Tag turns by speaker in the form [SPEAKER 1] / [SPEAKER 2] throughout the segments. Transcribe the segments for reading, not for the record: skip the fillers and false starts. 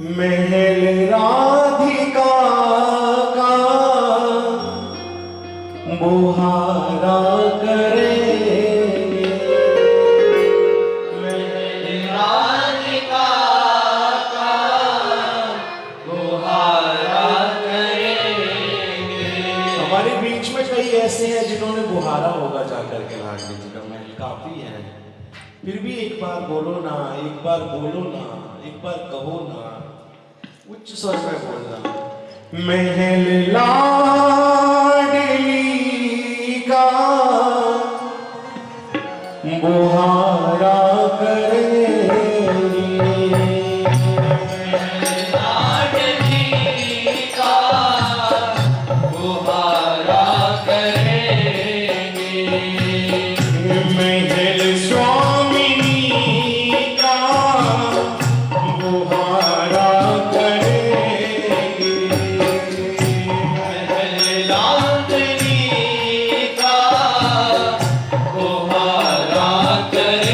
[SPEAKER 1] महल राधिका का बुहारा करेंगे,
[SPEAKER 2] महल राधिका का बुहारा करेंगे।
[SPEAKER 1] हमारे बीच में कई ऐसे हैं जिन्होंने बुहारा होगा जाकर के लाडली जी का महल काफी है। फिर भी एक बार बोलो ना, एक बार बोलो ना, एक बार कहो ना, उच्च स्वर में बोलना। महल लाडली का बुहारा करेंगे,
[SPEAKER 2] लाडली का बुहारा करेंगे।
[SPEAKER 1] महल स्वामिनी का बुहारा करेंगे,
[SPEAKER 2] महल लाडली का बुहारा करेंगे।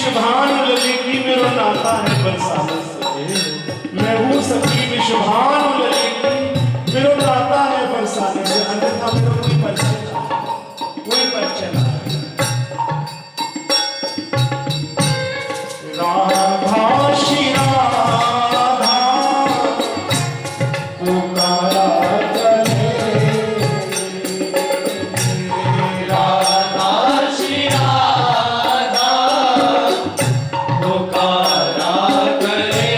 [SPEAKER 1] विषभानु लगे की मेरो नाता है बरसाने से। मैं हूँ सखी विषभानु लगे की मेरो नाता है बरसाने से। अन्यथा मेरा कोई परिचय ना, कोई परिचय ना। राधा श्री राधा पुकारा करे,
[SPEAKER 2] राधा श्री राधा पुकारा करेंगे।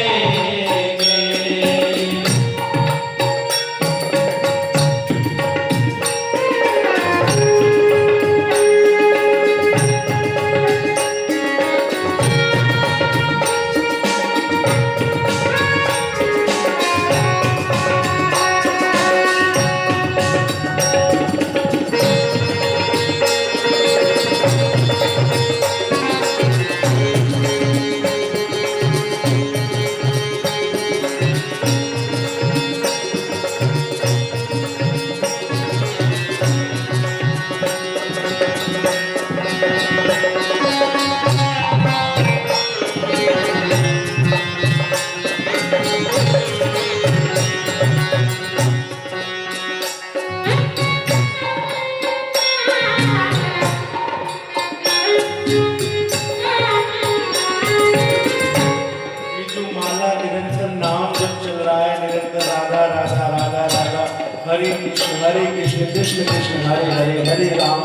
[SPEAKER 1] हरे कृष्ण कृष्ण कृष्ण हरे हरे, हरे राम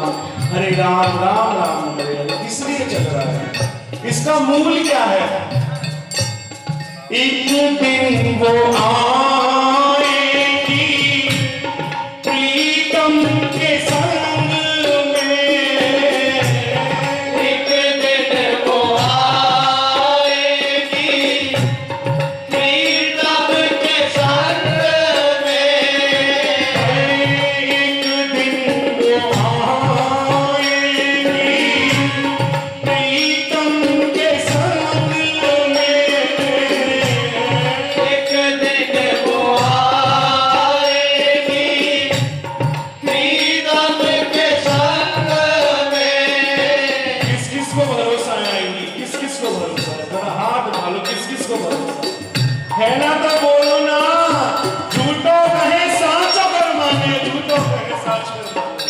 [SPEAKER 1] राम राम हरे हरे। इसलिए चल रहा है। इसका मूल क्या है? एक दिन वो आएगी प्रीतम के संग में,
[SPEAKER 2] एक दिन वो आएगी प्रीतम के संग में।
[SPEAKER 1] एक दिन वो आएगी प्रीतम के संग में।
[SPEAKER 2] एक दिन वो आएगी प्रीतम के संग में।
[SPEAKER 1] किस किस को भरोसा आएंगी? किस किस को भरोसा है? जरा हाथ उठा लो, किस किस को भरोसा है? ना तो बोलो ना, झूठो कहे साच कर माने, झूठो कहे साच कर माने।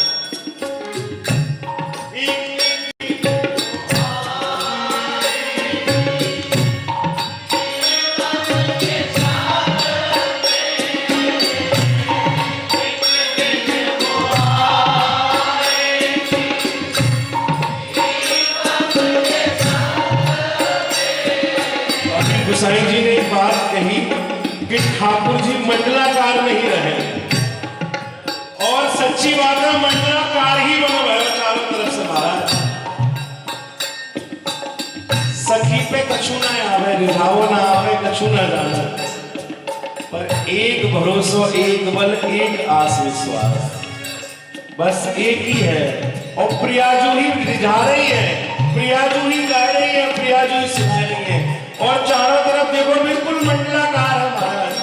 [SPEAKER 1] गोसाई जी ने एक बात कही कि ठाकुर जी मंडलाकार नहीं रहे, और सच्ची बात है, मंडलाकार ही बनो भयो चारों तरफ से महाराज। सखी पे कछु ना आवे, रिझावो ना आवे, कछु ना जाना, पर एक भरोसा, एक बल, एक आस विश्वास, बस एक ही है। और प्रियाजू ही रिझा रही है, प्रियाजू ही गा रही है, प्रियाजू ही सुना रही है, और चारों तरफ देखो बिल्कुल मंडलाकार है महाराज।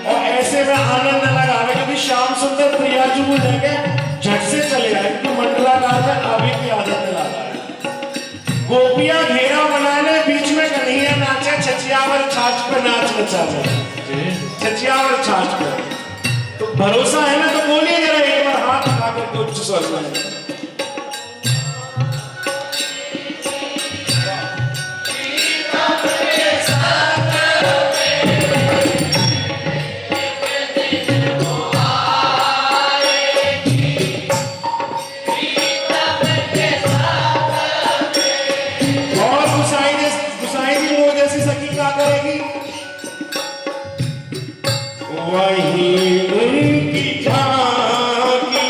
[SPEAKER 1] और ऐसे में आनंद लगा है, क्योंकि श्याम सुंदर प्रियाजू को लेके झट से चले आए, क्योंकि मंडलाकार में अभी की आदत लगा है। गोपियां घेरा बनाने, बीच में कन्हैया नाचे, छछियावर छाछ पे नाच नचा जाए, छछियावर छाछ पे। तो भरोसा है ना, तो बोलिए जरा एक बार हाथ उठा करके उच्च स्वर में। वही उनकी झांकी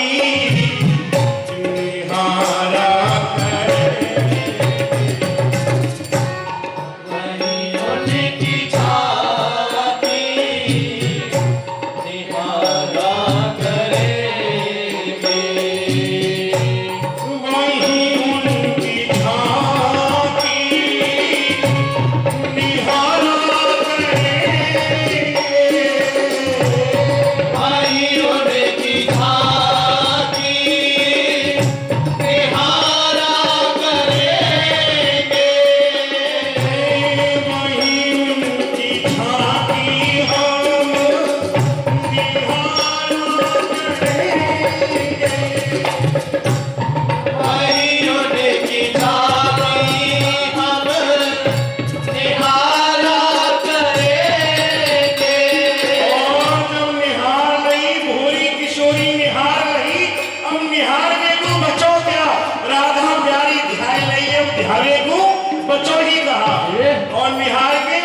[SPEAKER 1] बच्चों ही कहा और निहार के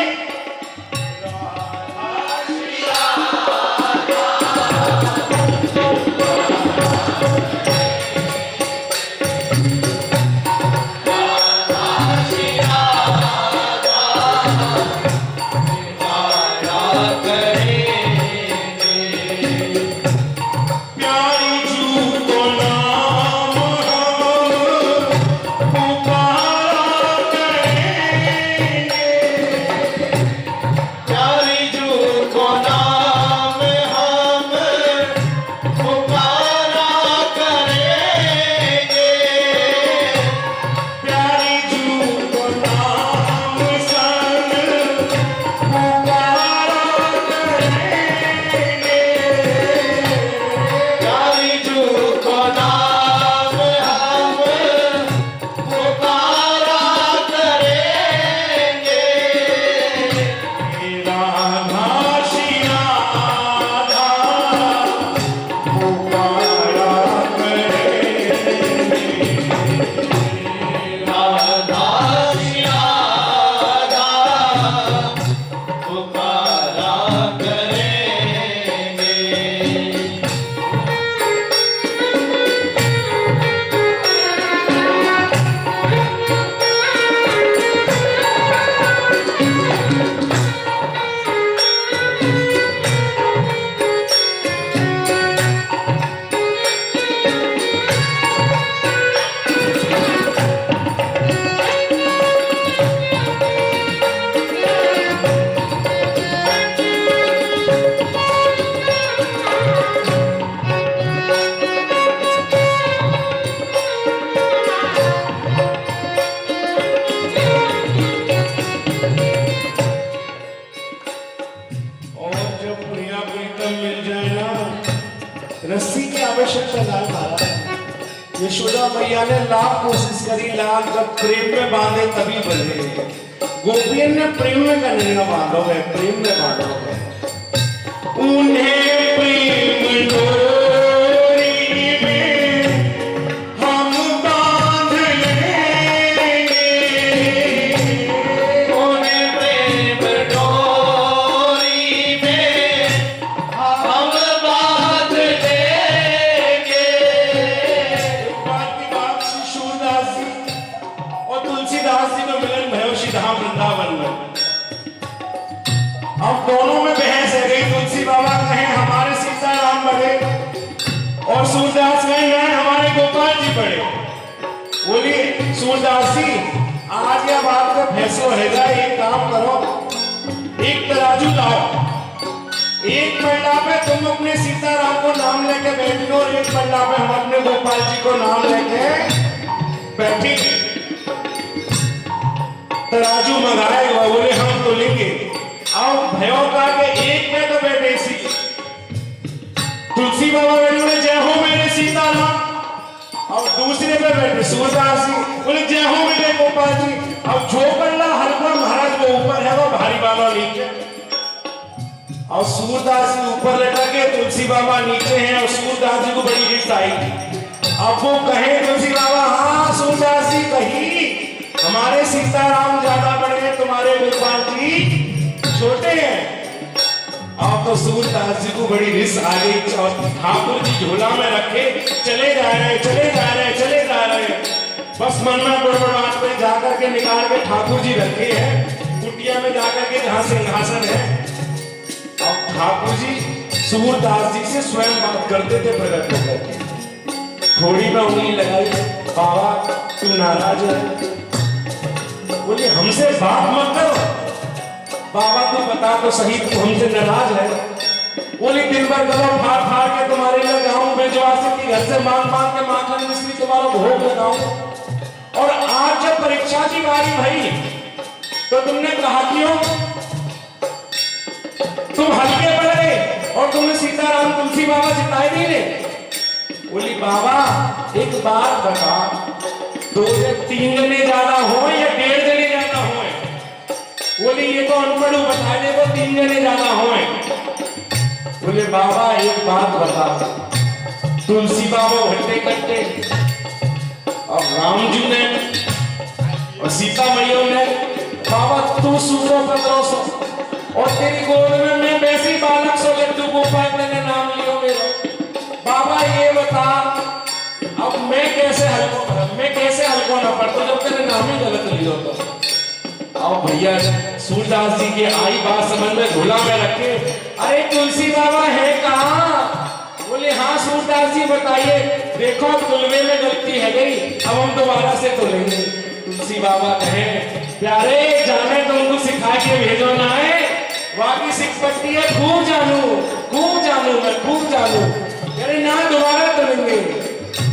[SPEAKER 1] रस्सी की आवश्यकता लाल महाराज। यशोदा मैया ने लाख कोशिश करी, लाल जब प्रेम में बांधे तभी बंधे। गोपियन ने प्रेम में का निर्णय बांधो है, प्रेम में बांधो है। उन्हें प्रेम डोरी में हम बांध लेंगे,
[SPEAKER 2] उन्हें प्रेम डोरी में हम बांध लेंगे।
[SPEAKER 1] एक बात की बात श्री सूरदास जी और तुलसीदास जी को मिलन भयो श्री धाम वृंदावन में। अब दोनों में बहस है गई। तुलसी बाबा कहें हमारे सीताराम बढ़े और सूरदास कहें नहीं हमारे गोपाल जी बढ़े। बोलिए सूरदास जी आज या बात का फैसला रहेगा। एक काम करो, एक तराजू लाओ, एक पल्ला पे तुम अपने सीताराम को नाम लेके बैठो और एक पल्ला पे हम अपने गोपाल जी को नाम लेके बैठे। तराजू मंगाएगा, बोले हम तो लेंगे। आओ भयो का के एक में तो बैठे सी तुलसी बाबा बोले जय हो मेरे सीताराम। और दूसरे पे बैठे सूरदास जी बोले जय हो मेरे गोपाल जी। अब जो पल्ला हल्का महाराज वो ऊपर है वो भारी बाबा नीचे। और सूरदास जी ऊपर लटा के तुलसी बाबा नीचे हैं और सूरदास जी को बड़ी हिस्स आई। अब वो कहे तुलसी बाबा हाँ सूरदास जी कही हमारे सीताराम ज्यादा बड़े तुम्हारे गोपाल जी छोटे हैं। अब तो सूरदास जी को बड़ी रिस आ गई। ठाकुर जी झोला में रखे चले जा रहे चले जा रहे चले जा रहे। बस मन में बड़बड़ाहट पे जाकर के निकाल के ठाकुर जी रखे हैं कुटिया में जाकर के जहां सिंहासन है। अब ठाकुर जी सूरदास जी से स्वयं बात करते थे प्रकट होकर के। थोड़ी में उंगली लगाई, बाबा तू नाराज है? बोले हमसे बात मत करो। बाबा तू बता तो सही तू हमसे नाराज है? बोले दिन भर गला फाड़ फाड़ के तुम्हारे लिए गाऊं बेजवा से कि घर से मांग मांग के माखन मिश्री तुम्हारा भोग लगाऊं। और आज जब परीक्षा की बारी भई तो तुमने कहा क्यों तुम हल्के पड़े और तुमने सीताराम तुलसी बाबा जिताए नहीं ले। बोली बाबा एक बात बता, 2 से 3 जने ज्यादा हो या 1.5 जने ज्यादा हो? बोली ये तो अनपढ़ बता दे वो 3 जने ज्यादा हो। बोले बाबा एक बात बता, तुलसी बाबा भट्टे कट्टे और राम जी ने और सीता मैया ने बाबा तू सूखो 1500 और तेरी गोद में मैं वैसी बालक सो लड्डू गोपाल मैंने नाम लियो मेरा। बाबा ये बता अब मैं कैसे हल्को ना पढ़ता जब तेरे नाम ही गलत लियो तो। आओ भैया सूरदास जी की आई बात समझ में झोला में रखे। अरे तुलसी बाबा है कहाँ? बोले हाँ सूरदास जी बताइए। देखो तुलवे में गलती है गई, अब हम दोबारा से तुलेंगे। तुलसी बाबा कहे प्यारे जाने तुमको सिखा के भेजो ना है, वाकी सिख पट्टी है खूब जानू मैं खूब जानू। अरे ना दोबारा तुलेंगे।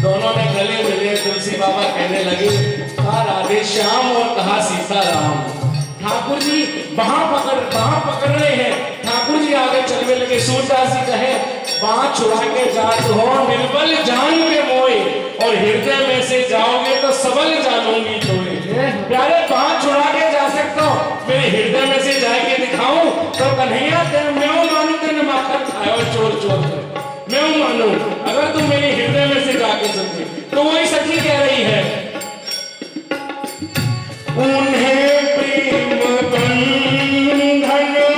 [SPEAKER 1] दोनों ने गले मिले। तुलसी बाबा कहने लगे कहा राधे श्याम और कहा सीताराम। ठाकुर जी बाह पकड़ रहे हैं। ठाकुर जी आगे चलने लगे। सूरदास जी कहे बाह छुड़ा के जात हो निर्बल जान के मोए, और हृदय में से जाओगे तो सबल जानूंगी तोए। प्यारे बाह छुड़ा के जा सकता हूँ, मेरे हृदय में से जाके दिखाऊं तो कन्हैया मैं मानू तेने माखन खाया और चोर कर मैं मानू। अगर तुम मेरे हृदय में से जाके सकते तो वही सखी कह रही है उन्हें प्रेम बंधन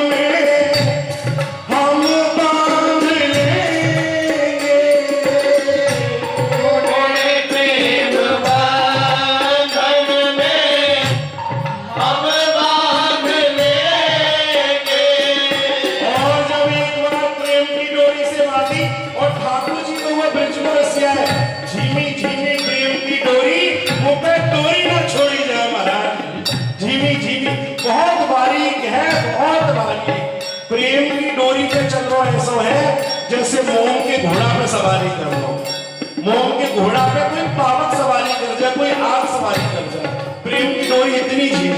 [SPEAKER 1] में हम बांध लेंगे,
[SPEAKER 2] उन्हें प्रेम बंधन में हम बांध लेंगे।
[SPEAKER 1] और जब एक बार प्रेम की डोरी से बांधी और ठाकुर जी को वह ब्रज में रसिया है, झीमी झीमी प्रेम की डोरी मुँह पे डोरी ना छोड़ी जाए महाराज। झीमी झीमी बहुत बारीक है, बहुत बारीक। प्रेम की डोरी पे चल रहा ऐसा है जैसे मोम के घोड़ा पे सवारी कर लो। मोम के घोड़ा पे कोई पावक सवारी कर जाए, कोई आग सवारी कर जाए। प्रेम की डोरी इतनी झीमी